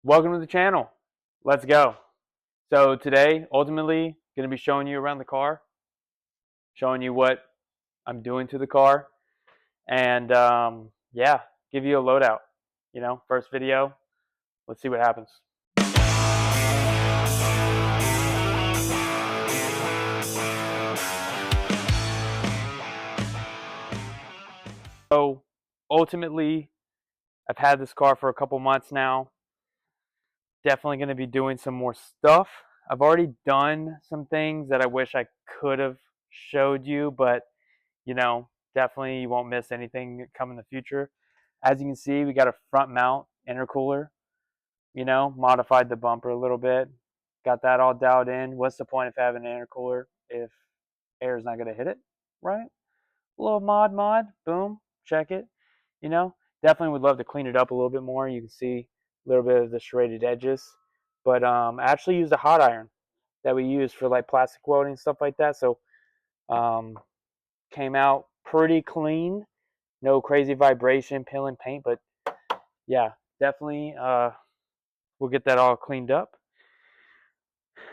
Welcome to the channel. Let's go. So today, ultimately, going to be showing you around the car, showing you what I'm doing to the car, and yeah, give you a loadout. First video. Let's see what happens. So ultimately, I've had this car for a couple months now. Definitely going to be doing some more stuff. I've already done some things that I wish I could have showed you, but definitely you won't miss anything come in the future. As you can see, we got a front mount intercooler, modified the bumper a little bit, got that all dialed in. What's the point of having an intercooler if air is not going to hit it, right? A little mod, boom, check it. You know, Definitely would love to clean it up a little bit more. You can see a little bit of the serrated edges, but I actually used a hot iron that we use for like plastic welding stuff like that. So um, came out pretty clean, no crazy vibration, peeling paint, but yeah, definitely we'll get that all cleaned up.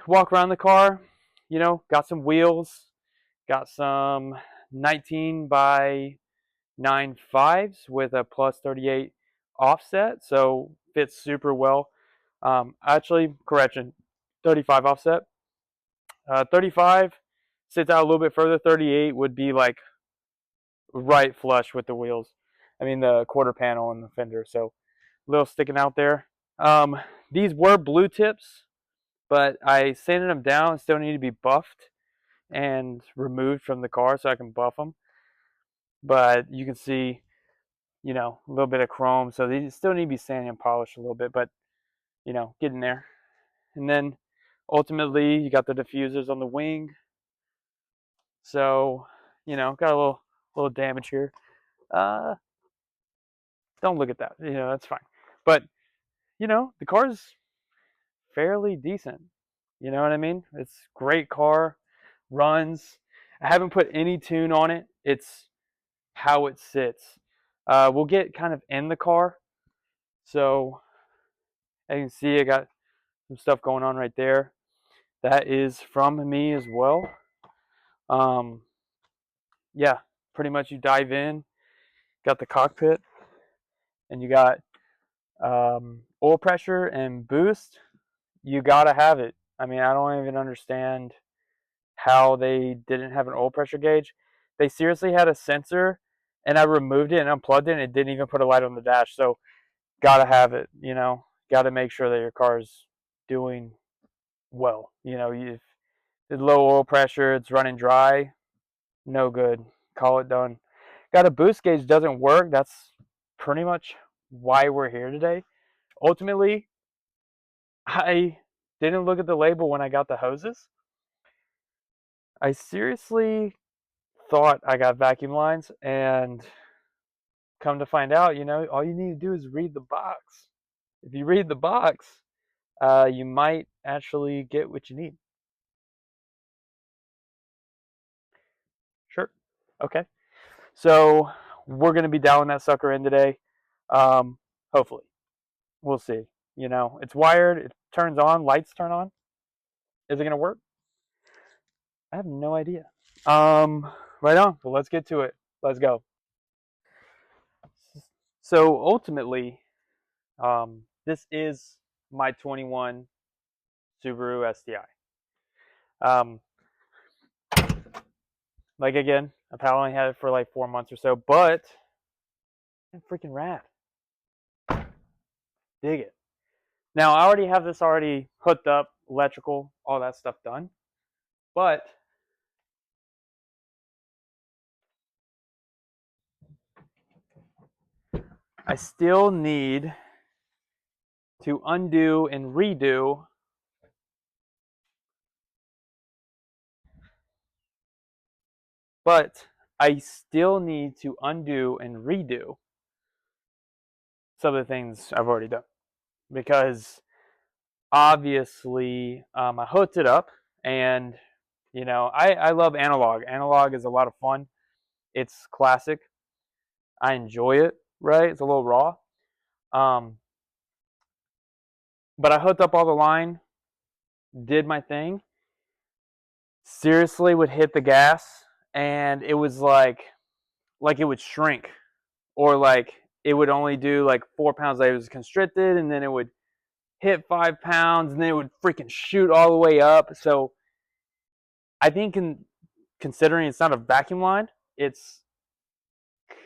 Walk around the car, got some wheels, got some 19 by 9.5s with a plus 38 offset, so fits super well. Actually, correction, 35 offset. 35 sits out a little bit further. 38 would be like right flush with the wheels. I mean the quarter panel and the fender, so a little sticking out there. Um, these were blue tips, but I sanded them down. Still need to be buffed and removed from the car so I can buff them. But you can see, a little bit of chrome, so these still need to be sanded and polished a little bit, but getting there. And then ultimately, you got the diffusers on the wing, so got a little damage here. Uh, don't look at that. That's fine. But the car's fairly decent. You know what I mean? It's a great car, runs. I haven't put any tune on it. It's how it sits. We'll get kind of in the car. So as you can see, I got some stuff going on right there. That is from me as well. Um, yeah, pretty much you dive in, got the cockpit, and you got oil pressure and boost. You gotta have it. I mean, I don't even understand how they didn't have an oil pressure gauge. They seriously had a sensor, and I removed it and unplugged it, and it didn't even put a light on the dash. So, gotta have it. Gotta make sure that your car is doing well. If it's low oil pressure, it's running dry, no good. Call it done. Got a boost gauge, doesn't work. That's pretty much why we're here today. Ultimately, I didn't look at the label when I got the hoses. I seriously thought I got vacuum lines, and come to find out, all you need to do is read the box. If you read the box, you might actually get what you need. Sure. Okay. So we're going to be dialing that sucker in today. Hopefully. We'll see. It's wired. It turns on. Lights turn on. Is it going to work? I have no idea. Right on. Well, let's get to it. Let's go. So ultimately, this is my 21 Subaru STI. Um, like again, I've only had it for like 4 months or so, but it's freaking rad. Dig it. Now I already have this already hooked up, electrical, all that stuff done, but I still need to undo and redo but I still need to undo and redo some of the things I've already done because obviously I hooked it up, and I love analog. Analog is a lot of fun. It's classic. I enjoy it. Right? It's a little raw. Um, But I hooked up all the line, did my thing, seriously would hit the gas, and it was like it would shrink, or like it would only do like 4 pounds. Like it was constricted, and then it would hit 5 pounds, and then it would freaking shoot all the way up. So I think, considering it's not a vacuum line, it's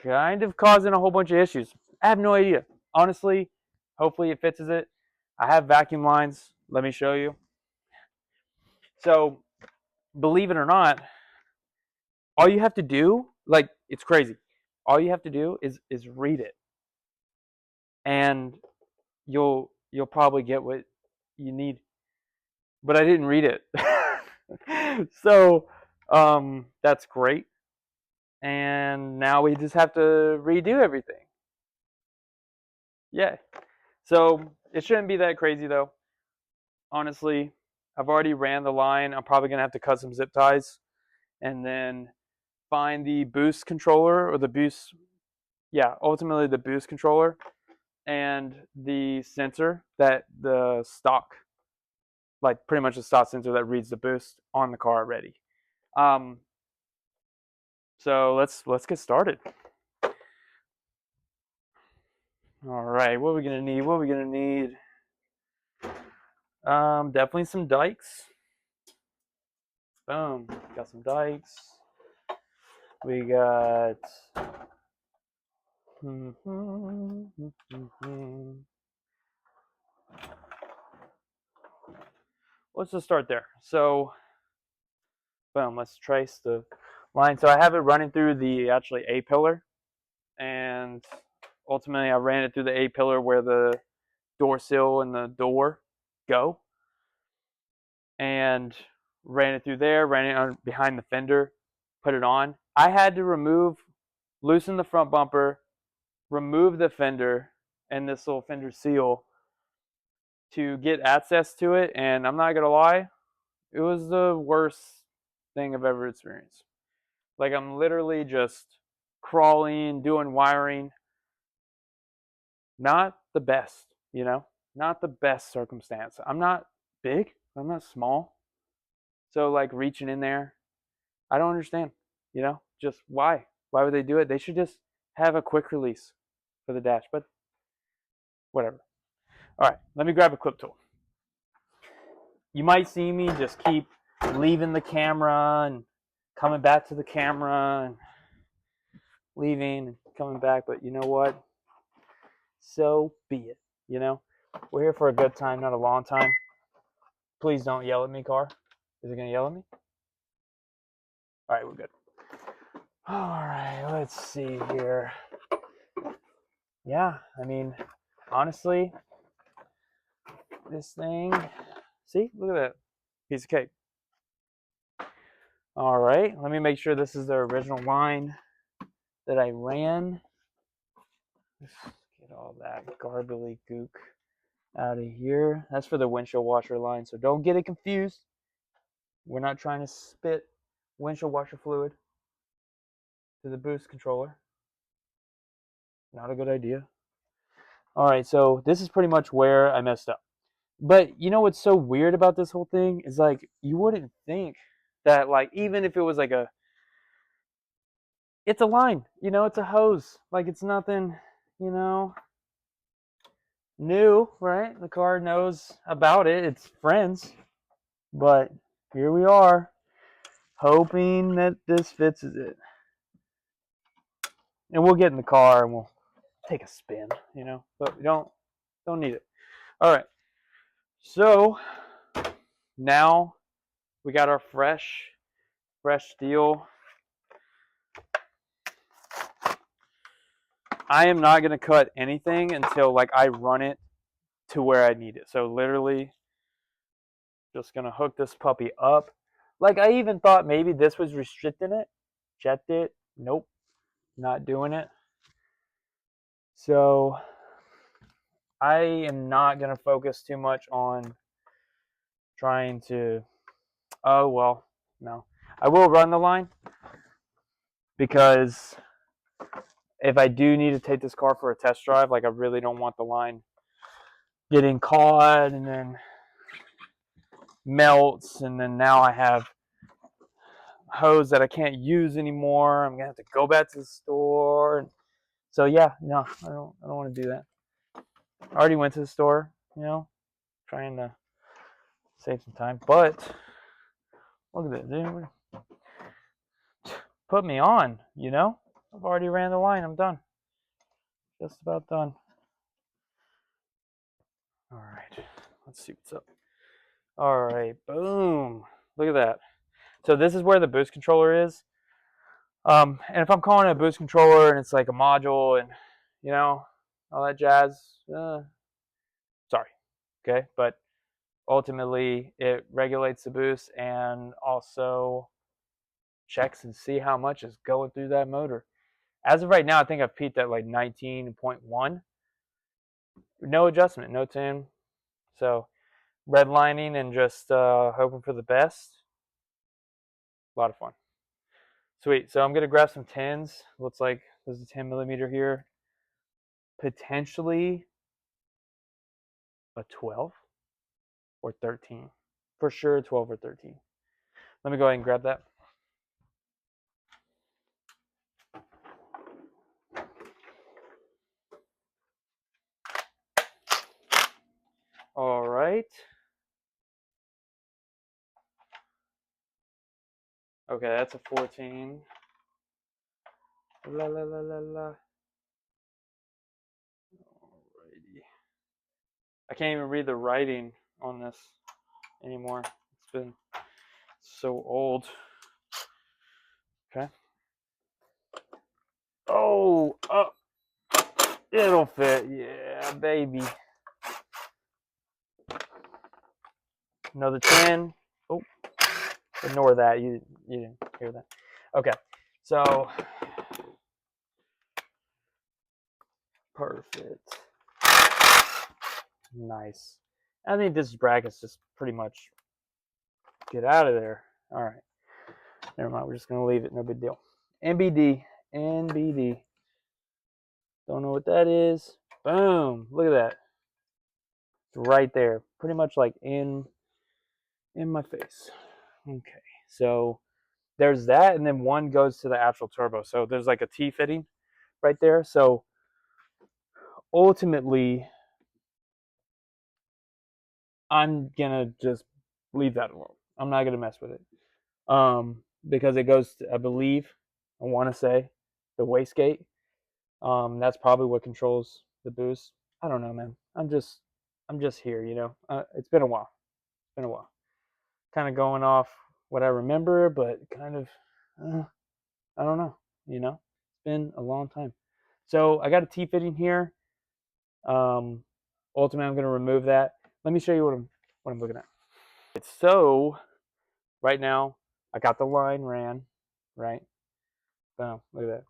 kind of causing a whole bunch of issues. I have no idea. Honestly, hopefully it fixes it. I have vacuum lines. Let me show you. So, believe it or not, all you have to do, like, it's crazy. All you have to do is read it, and you'll probably get what you need. But I didn't read it. So, that's great. And now we just have to redo everything. Yeah. So it shouldn't be that crazy though. Honestly, I've already ran the line. I'm probably gonna have to cut some zip ties and then find the boost controller, or the boost, yeah, ultimately the boost controller and the sensor that the stock, like pretty much the stock sensor that reads the boost on the car already. So let's get started. All right, what are we gonna need? What are we gonna need? Definitely some dikes. Boom, got some dikes. We got. Let's just start there. So, boom, let's trace the line. So I have it running through the actually A pillar, and ultimately I ran it through the A pillar where the door sill and the door go, and ran it through there, ran it on behind the fender, put it on. I had to loosen the front bumper, remove the fender and this little fender seal to get access to it, and I'm not gonna lie, it was the worst thing I've ever experienced. Like, I'm literally just crawling, doing wiring. Not the best, not the best circumstance. I'm not big, I'm not small. So, like, reaching in there, I don't understand, just why? Why would they do it? They should just have a quick release for the dash, but whatever. All right, let me grab a clip tool. You might see me just keep leaving the camera and coming back to the camera and leaving and coming back, but you know what? So be it, We're here for a good time, not a long time. Please don't yell at me, car. Is it going to yell at me? All right, we're good. All right, let's see here. Yeah, I mean, honestly, this thing, see, look at that piece of cake. All right, let me make sure this is the original line that I ran. Get all that garbly gook out of here. That's for the windshield washer line, so don't get it confused. We're not trying to spit windshield washer fluid to the boost controller. Not a good idea. All right, so this is pretty much where I messed up. But you know what's so weird about this whole thing is, like, you wouldn't think that, like, even if it was like it's a line, it's a hose. Like, it's nothing, new, right? The car knows about it. It's friends. But here we are, hoping that this fixes it. And we'll get in the car and we'll take a spin, but we don't need it. All right. So now we got our fresh steel. I am not going to cut anything until, like, I run it to where I need it. So literally just going to hook this puppy up. Like, I even thought maybe this was restricting it. Checked it. Nope. Not doing it. So I am not going to focus too much on trying to, oh, well, no. I will run the line, because if I do need to take this car for a test drive, like, I really don't want the line getting caught and then melts, and then now I have hose that I can't use anymore. I'm gonna have to go back to the store. And so yeah, no, I don't want to do that. I already went to the store, trying to save some time. But look at this, dude. Put me on, I've already ran the line. I'm done. Just about done. All right, let's see what's up. All right, boom. Look at that. So this is where the boost controller is. And if I'm calling it a boost controller and it's like a module and, all that jazz, sorry. Okay, but ultimately it regulates the boost and also checks and see how much is going through that motor. As of right now, I think I've peaked at like 19.1. No adjustment, no tune. So redlining and just hoping for the best. A lot of fun. Sweet. So I'm going to grab some 10s. Looks like there's a 10 millimeter here. Potentially a 12 or 13. For sure 12 or 13. Let me go ahead and grab that. All right. Okay, that's a 14. La la la la la. Alrighty. I can't even read the writing on this anymore. It's been so old. Okay. Oh, it'll fit. Yeah, baby. Another 10. Oh, ignore that. You didn't hear that. Okay. So perfect. Nice. I think this bracket's just pretty much get out of there. All right. Never mind. We're just going to leave it. No big deal. NBD. NBD. Don't know what that is. Boom. Look at that. It's right there. Pretty much like in my face. Okay. So there's that. And then one goes to the actual turbo. So there's like a T-fitting right there. So ultimately, I'm going to just leave that alone. I'm not going to mess with it. Because it goes to, I believe, I want to say, the wastegate. That's probably what controls the boost. I don't know, man. I'm just here, It's been a while. Kind of going off what I remember, but kind of, I don't know, It's been a long time. So I got a T-fitting here. Ultimately, I'm going to remove that. Let me show you what I'm looking at. So right now, I got the line ran, right? Boom, look at that.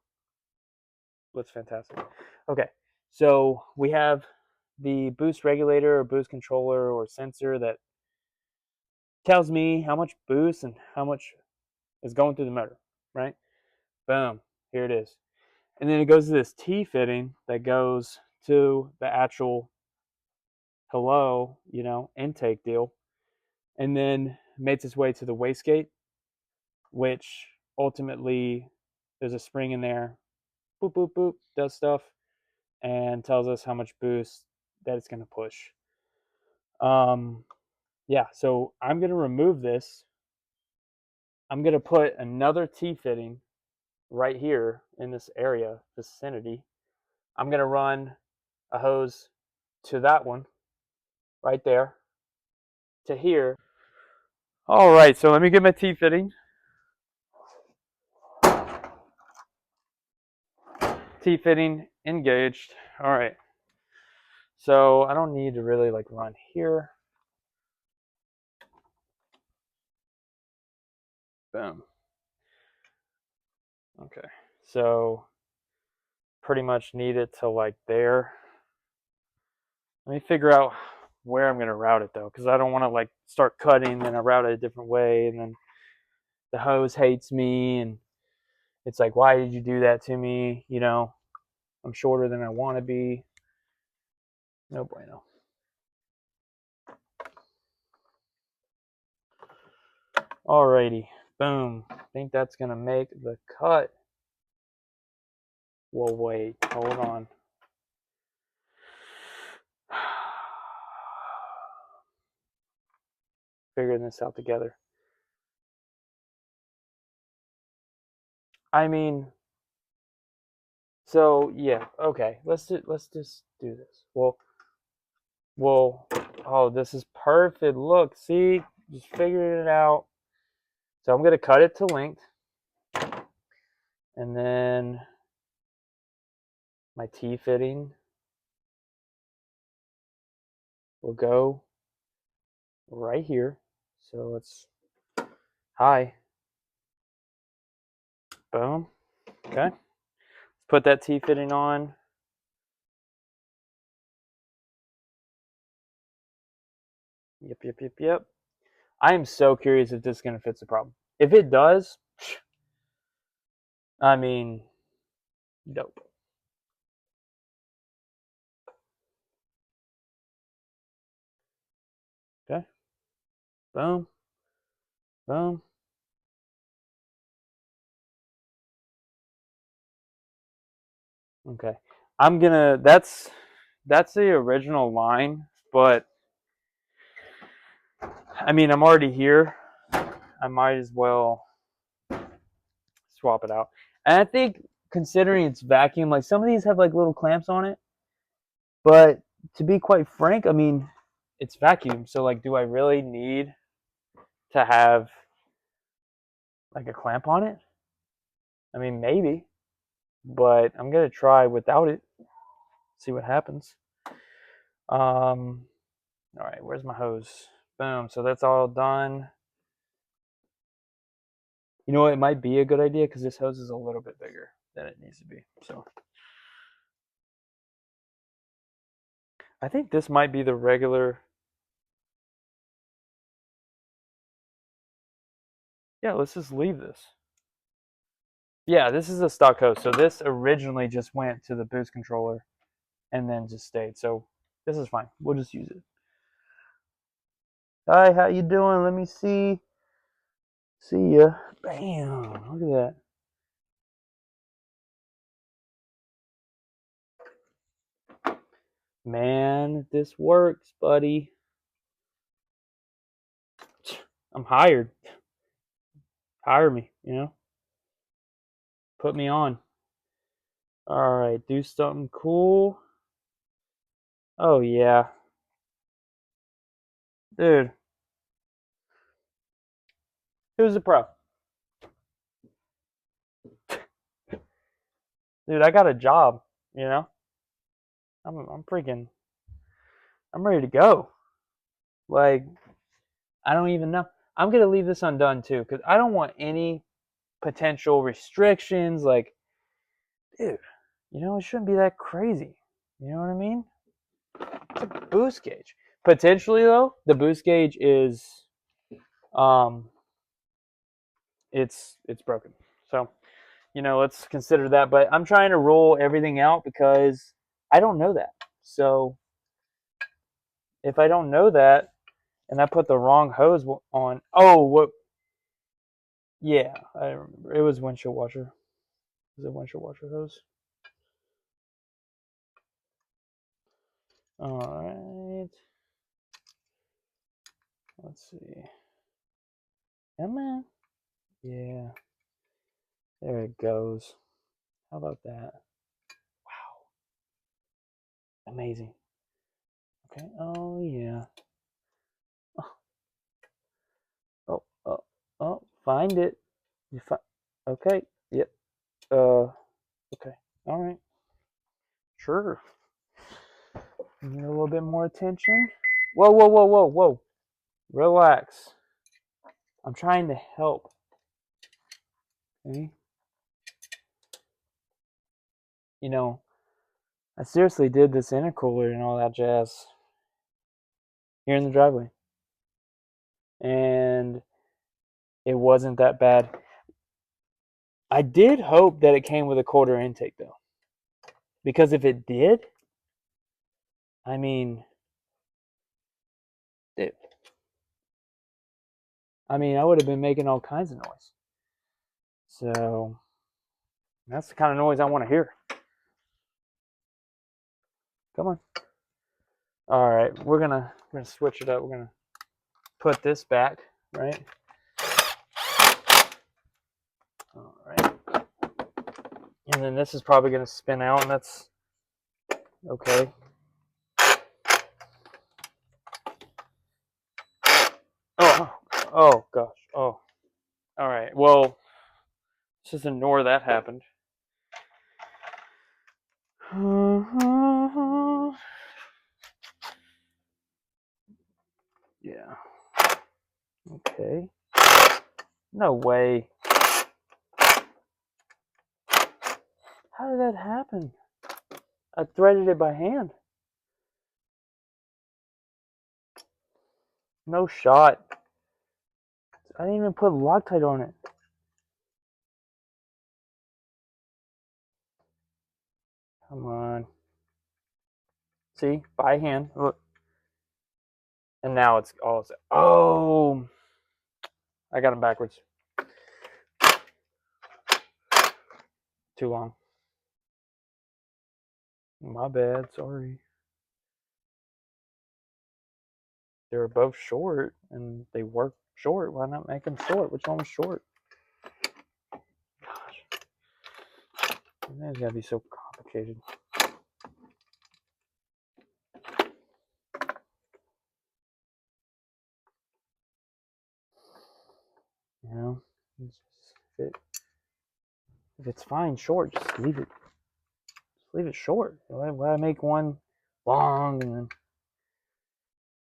Looks fantastic. Okay, so we have the boost regulator or boost controller or sensor that tells me how much boost and how much is going through the motor, right? Boom, here it is. And then it goes to this T-fitting that goes to the actual intake deal, and then makes its way to the wastegate, which ultimately there's a spring in there, boop, boop, boop, does stuff, and tells us how much boost that it's going to push. Yeah, so I'm going to remove this. I'm going to put another T-fitting right here in this area, vicinity. I'm going to run a hose to that one right there to here. All right, so let me get my T-fitting. T-fitting engaged. All right. So I don't need to really like run here. Boom. Okay. So pretty much need it to like there. Let me figure out where I'm going to route it though, because I don't want to like start cutting and I route it a different way and then the hose hates me and it's like, why did you do that to me? I'm shorter than I want to be. No bueno. Alrighty, boom. I think that's gonna make the cut. Well, wait, hold on. Figuring this out together. I mean, so yeah, okay. Let's just do this. Well, oh, this is perfect. Look, see, just figured it out. So I'm gonna cut it to length, and then my T fitting will go right here. So it's high. Boom. Okay. Let's put that T fitting on. Yep. I am so curious if this is gonna fix the problem. If it does, I mean, dope. Okay. Boom. Boom. Okay. I'm gonna that's the original line, but I mean I'm already here. I might as well swap it out. And I think considering it's vacuum, like some of these have like little clamps on it, but to be quite frank, I mean it's vacuum, so like do I really need to have like a clamp on it? I mean maybe, but I'm gonna try without it. See what happens. All right, where's my hose? Boom. So that's all done. You know what? It might be a good idea because this hose is a little bit bigger than it needs to be. So I think this might be the regular. Yeah, let's just leave this. Yeah, this is a stock hose. So this originally just went to the boost controller and then just stayed. So this is fine. We'll just use it. Hi, how you doing? Let me see. See ya. Bam. Look at that. Man, this works, buddy. I'm hired. Hire me, Put me on. All right, do something cool. Oh, yeah. Dude, who's the pro? Dude, I got a job, you know? I'm freaking, I'm ready to go. Like, I don't even know. I'm going to leave this undone too, because I don't want any potential restrictions. Like, dude, it shouldn't be that crazy. You know what I mean? It's a boost gauge. Potentially, though, the boost gauge is, um, it's broken. So, let's consider that. But I'm trying to roll everything out because I don't know that. So if I don't know that and I put the wrong hose on, oh, what? Yeah, I remember. It was windshield washer. Was it windshield washer hose? All right. Let's see. Come on. Yeah. There it goes. How about that? Wow. Amazing. Okay. Oh yeah. Oh, oh, oh. Find it. Okay. Yep. Okay. All right. Sure. Need a little bit more attention. Whoa. Relax. I'm trying to help. Okay. I seriously did this intercooler and all that jazz here in the driveway. And it wasn't that bad. I did hope that it came with a quarter intake though. Because if it did, I mean, dude, I mean, I would have been making all kinds of noise. So that's the kind of noise I want to hear. Come on. All right, we're gonna switch it up. We're gonna put this back, right? All right. And then this is probably gonna spin out, and that's okay. Oh gosh. Oh. All right. Well, let's just ignore that happened. Yeah. Okay. No way. How did that happen? I threaded it by hand. No shot. I didn't even put Loctite on it. Come on. See? By hand. Look. And now it's all. Oh! I got them backwards. Too long. My bad. Sorry. They were both short, and they work short. Why not make them short? Which one was short? Gosh. That's gotta be so complicated. You know? If it's fine short, just leave it. Just leave it short. Why make one long and then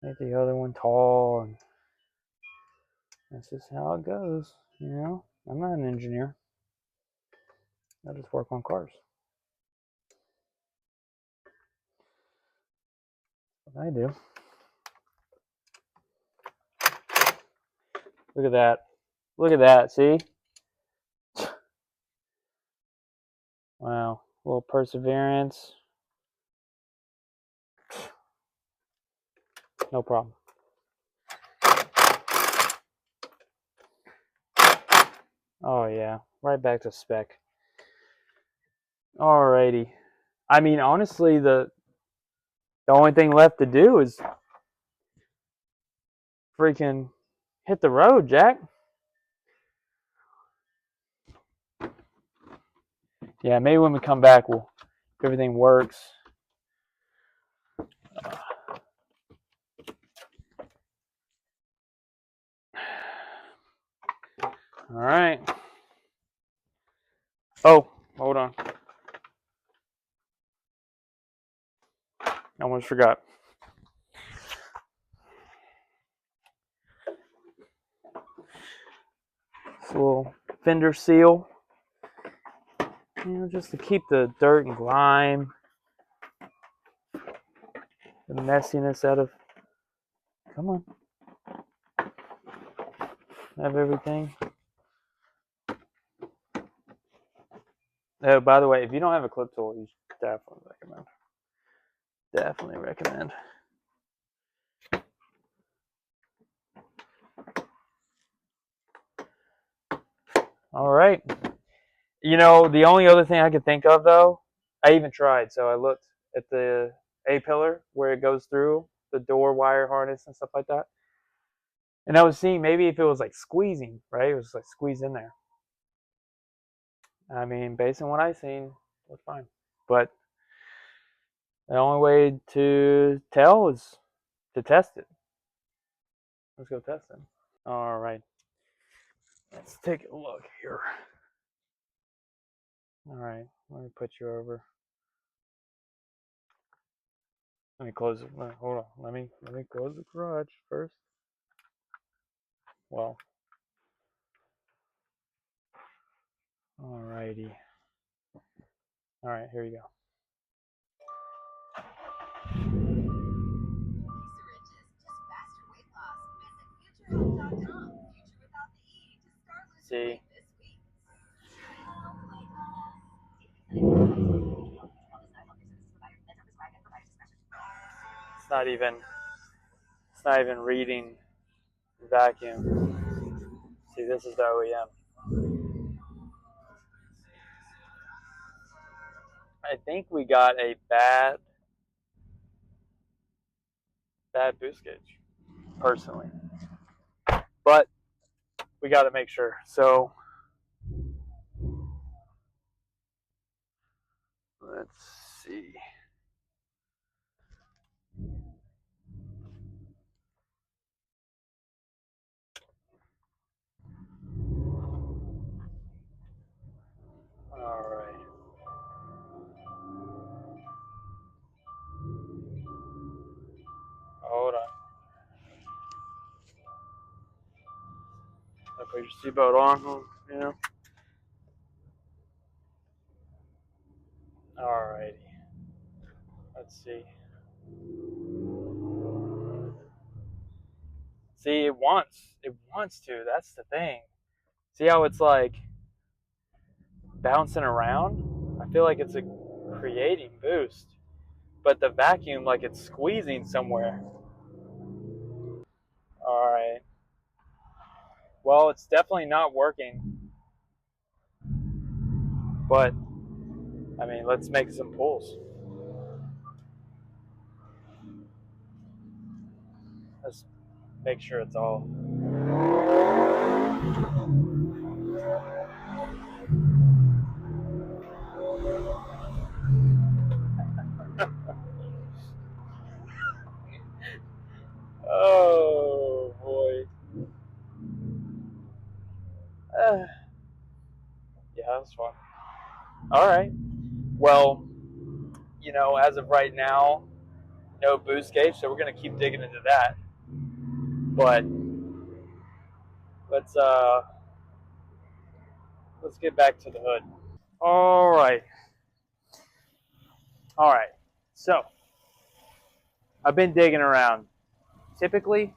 make the other one tall? And that's just how it goes. You know? I'm not an engineer. I just work on cars. What I do. Look at that. Look at that. See? Wow. A little perseverance. No problem. Oh, yeah. Right back to spec. Alrighty. I mean, honestly, the only thing left to do is freaking hit the road, Jack. Yeah, maybe when we come back, if everything works. All right. Oh, hold on. I almost forgot. This little fender seal. You know, just to keep the dirt and grime, the messiness out of. Come on. Have everything. Oh, by the way, if you don't have a clip tool, you definitely recommend. Definitely recommend. All right. You know, the only other thing I could think of, though, I even tried. So I looked at the A-pillar where it goes through the door wire harness and stuff like that. And I was seeing maybe if it was like squeezing, right? It was like squeezed in there. I mean, based on what I seen, it was fine. But the only way to tell is to test it. Let's go test it. All right. Let's take a look here. All right. Let me put you over. Let me close it. Hold on. Let me close the garage first. Well. Alrighty. All right. Here you go. See. It's not even reading vacuum. See, this is the OEM. I think we got a bad boost gauge, personally. But we got to make sure. So let's see. All right. Hold on. I put your seatbelt on, you know. All righty. Let's see. See, it wants to. That's the thing. See how it's like bouncing around? I feel like it's a creating boost, but the vacuum, like it's squeezing somewhere. All right. Well, it's definitely not working, but I mean, let's make some pulls. Let's make sure it's all. Oh boy. Yeah, that's fun. All right. Well, you know, as of right now, no boost gauge, so we're gonna keep digging into that. But let's uh let's get back to the hood. All right. All right. So I've been digging around. Typically,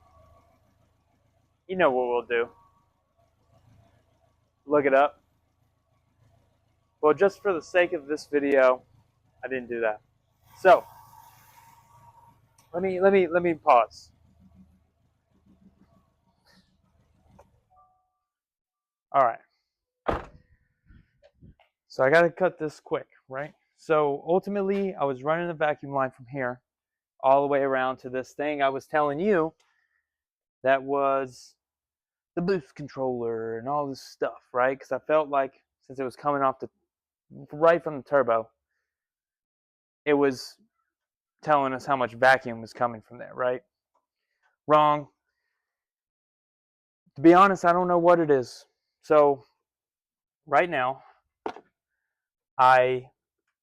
you know what we'll do. Look it up. Well, just for the sake of this video, I didn't do that. So let me pause. All right. So I got to cut this quick, right? So ultimately, I was running the vacuum line from here all the way around to this thing I was telling you that was the boost controller and all this stuff, right? Because I felt like since it was coming off right from the turbo, it was telling us how much vacuum was coming from there, right? Wrong. To be honest, I don't know what it is. So right now, I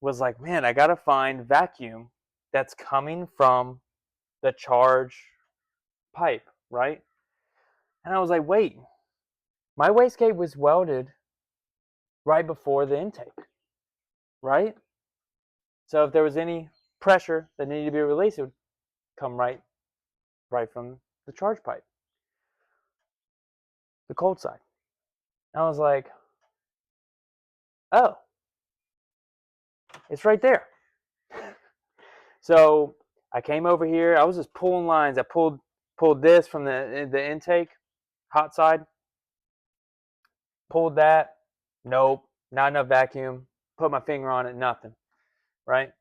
was like, man, I gotta find vacuum that's coming from the charge pipe, right? And I was like, wait, my wastegate was welded right before the intake, right? So if there was any pressure that needed to be released, it would come right from the charge pipe, the cold side. And I was like, oh, it's right there. So I came over here. I was just pulling lines. I pulled this from the intake, hot side. Pulled that. Nope, not enough vacuum. Put my finger on it. Nothing. Right.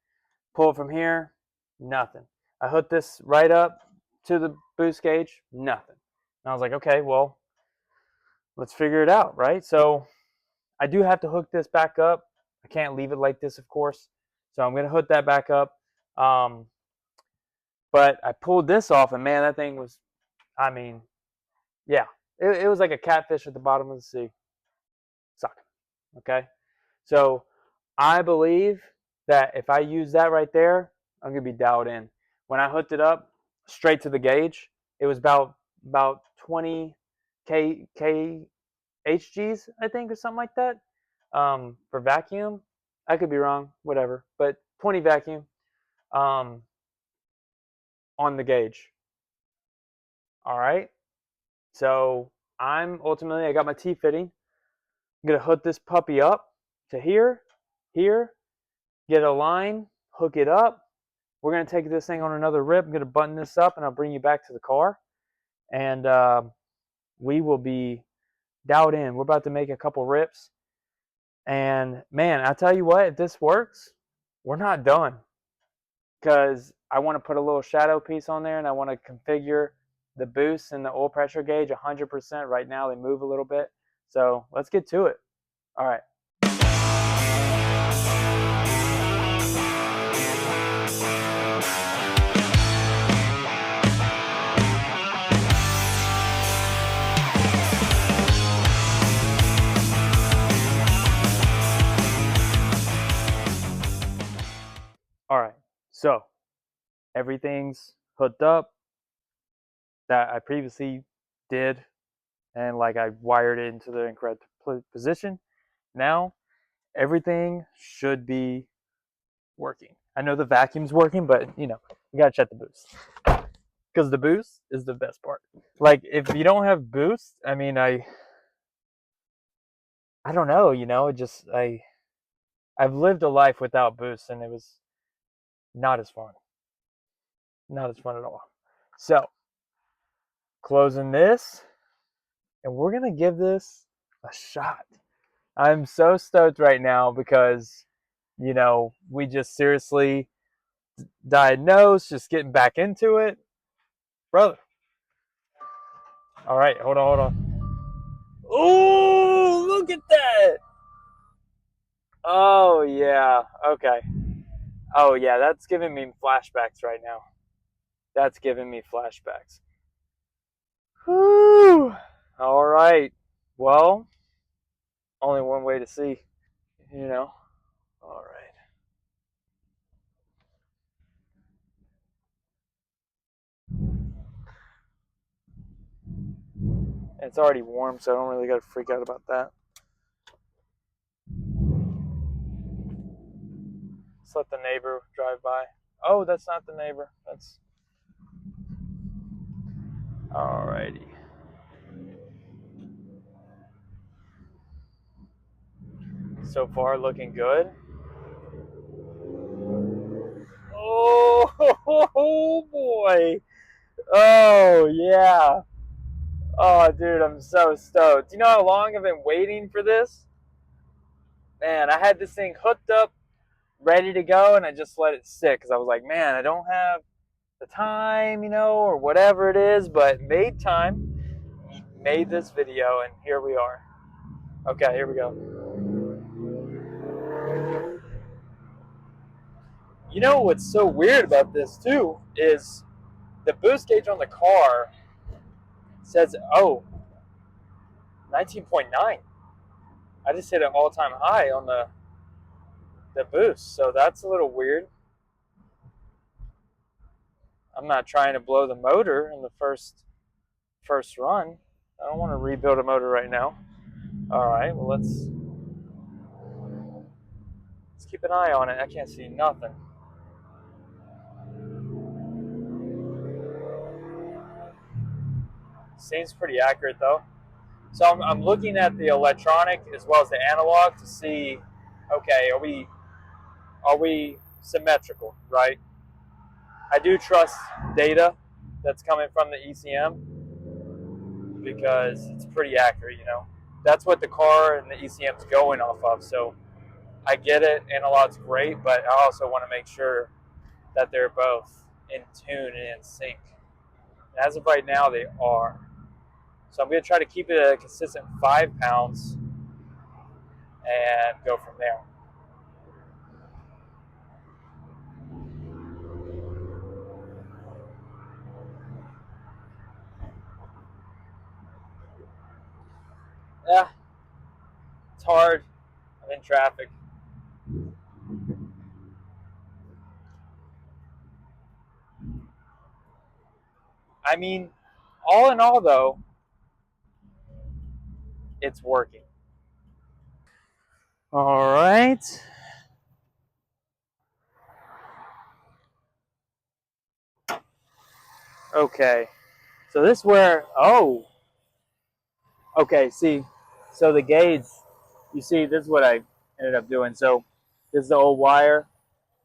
Pull it from here. Nothing. I hooked this right up to the boost gauge. Nothing. And I was like, okay, well, let's figure it out, right? So I do have to hook this back up. I can't leave it like this, of course. So I'm going to hook that back up. But I pulled this off, and man, that thing was, I mean, yeah. It was like a catfish at the bottom of the sea. Sucking. Okay? So I believe that if I use that right there, I'm going to be dialed in. When I hooked it up straight to the gauge, it was about 20 kHgs, I think, or something like that, for vacuum. I could be wrong, whatever, but 20 vacuum on the gauge. All right. So I got my T-fitting. I'm gonna hook this puppy up to here, get a line, hook it up. We're gonna take this thing on another rip. I'm gonna button this up, and I'll bring you back to the car, and we will be dialed in. We're about to make a couple rips. And man, I tell you what, if this works, we're not done. Because I want to put a little shadow piece on there, and I want to configure the boost and the oil pressure gauge 100%. Right now they move a little bit. So let's get to it. All right. All right, so everything's hooked up that I previously did, and like I wired it into the incorrect position. Now everything should be working. I know the vacuum's working, but you gotta check the boost, because the boost is the best part. Like if you don't have boost, I mean, I don't know, it just I've lived a life without boost, and it was not as fun. Not as fun at all. So, closing this, and we're going to give this a shot. I'm so stoked right now because, we just seriously diagnosed, just getting back into it. Brother. All right, hold on. Oh, look at that. Oh, yeah. Okay. Oh, yeah, that's giving me flashbacks right now. That's giving me flashbacks. Whew. All right. Well, only one way to see, All right. It's already warm, so I don't really got to freak out about that. Let's let the neighbor drive by. Oh, that's not the neighbor. That's... Alrighty. So far, looking good. Oh, boy. Oh, yeah. Oh, dude, I'm so stoked. You know how long I've been waiting for this? Man, I had this thing hooked up, ready to go, and I just let it sit because I was like, man, I don't have the time, or whatever it is, but made time, made this video, and here we are. Okay, here we go. You know what's so weird about this too is the boost gauge on the car says, 19.9. I just hit an all-time high on the boost, so that's a little weird. I'm not trying to blow the motor in the first run. I don't want to rebuild a motor right now. All right, well let's keep an eye on it. I can't see nothing. Seems pretty accurate though. So I'm looking at the electronic as well as the analog to see, okay, are we symmetrical, right? I do trust data that's coming from the ECM because it's pretty accurate, That's what the car and the ECM is going off of. So I get it, analog's great, but I also want to make sure that they're both in tune and in sync. And as of right now, they are. So I'm going to try to keep it at a consistent 5 pounds and go from there. Yeah, it's hard. I'm in traffic. I mean, all in all, though, it's working. All right. Okay. So this is where, okay, see, so the gauge, you see, this is what I ended up doing. So this is the old wire,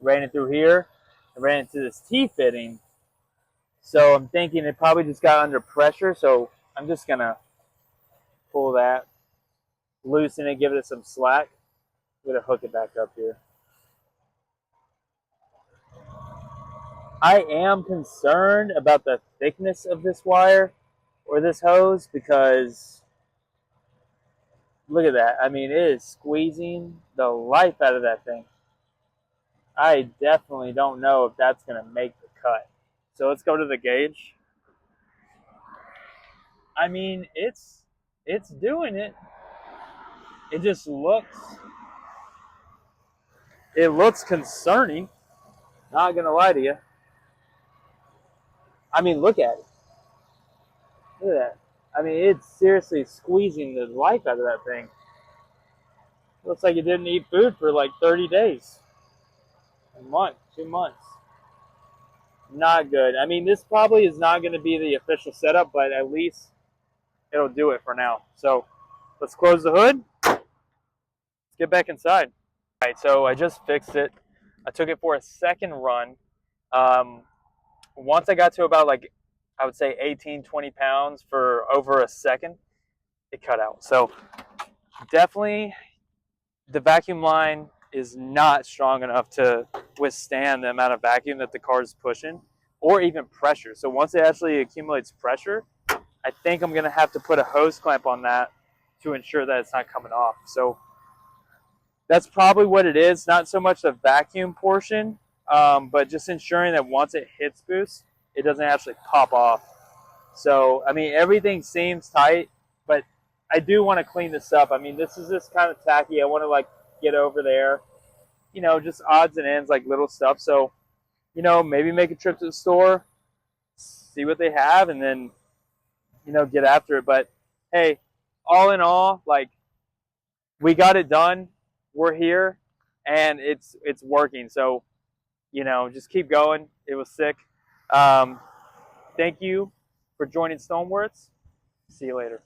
ran it through here, I ran it to this T-fitting. So I'm thinking it probably just got under pressure, so I'm just going to pull that, loosen it, give it some slack. I'm gonna hook it back up here. I am concerned about the thickness of this wire or this hose because look at that. I mean, it is squeezing the life out of that thing. I definitely don't know if that's going to make the cut. So let's go to the gauge. I mean, it's doing it. It just looks concerning. Not going to lie to you. I mean, look at it. Look at that. I mean, it's seriously squeezing the life out of that thing. Looks like it didn't eat food for like 30 days. A month, 2 months. Not good. I mean, this probably is not going to be the official setup, but at least it'll do it for now. So let's close the hood. Let's get back inside. All right, so I just fixed it. I took it for a second run. Once I got to about like, I would say 18, 20 pounds for over a second, it cut out. So definitely the vacuum line is not strong enough to withstand the amount of vacuum that the car is pushing, or even pressure. So once it actually accumulates pressure, I think I'm gonna have to put a hose clamp on that to ensure that it's not coming off. So that's probably what it is. Not so much the vacuum portion, but just ensuring that once it hits boost, it doesn't actually pop off. So, I mean, everything seems tight, but I do want to clean this up. I mean, this is just kind of tacky. I want to like get over there, you know, just odds and ends, like little stuff. So, you know, maybe make a trip to the store, see what they have, and then, you know, get after it. But hey, all in all, like, we got it done. We're here, and it's working. So, you know, just keep going. It was sick. Thank you for joining Stoneworths. See you later.